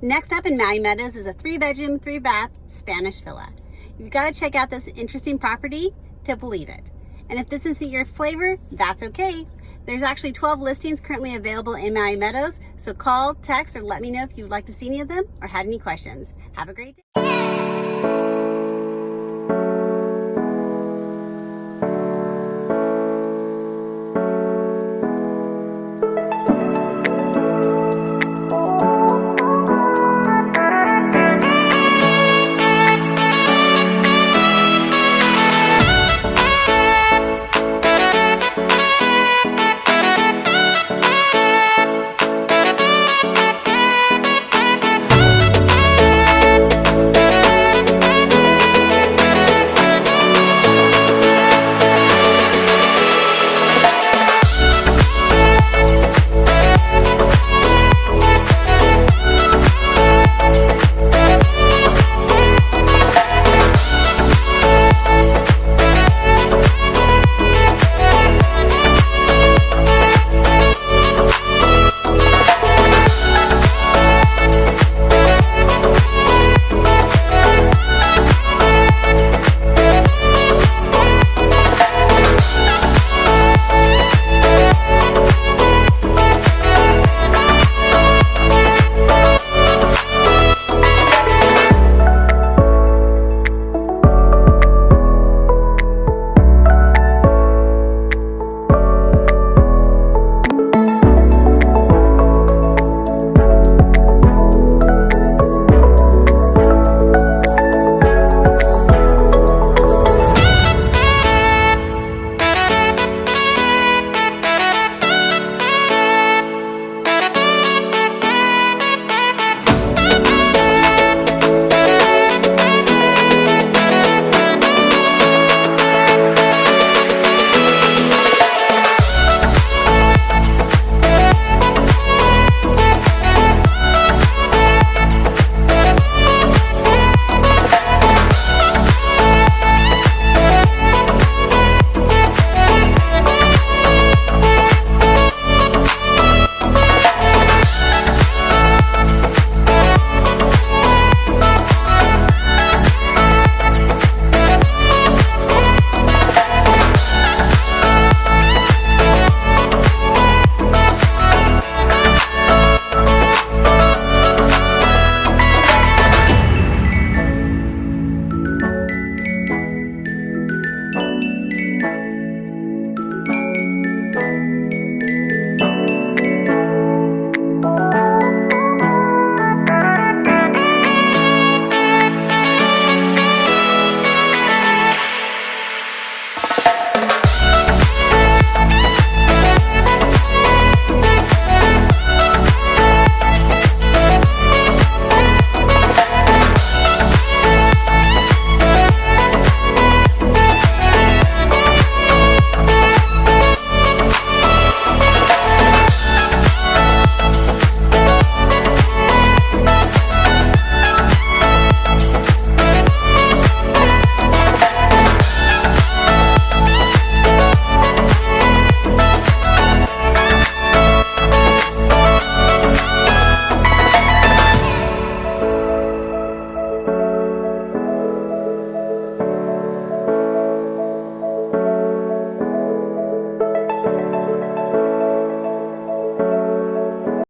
Next up in Maui Meadows is a 3-bedroom, 3-bath Spanish villa. You've got to check out this interesting property to believe it. And if this isn't your flavor, that's okay. There's actually 12 listings currently available in Maui Meadows, so call, text, or let me know if you'd like to see any of them or had any questions. Have a great day.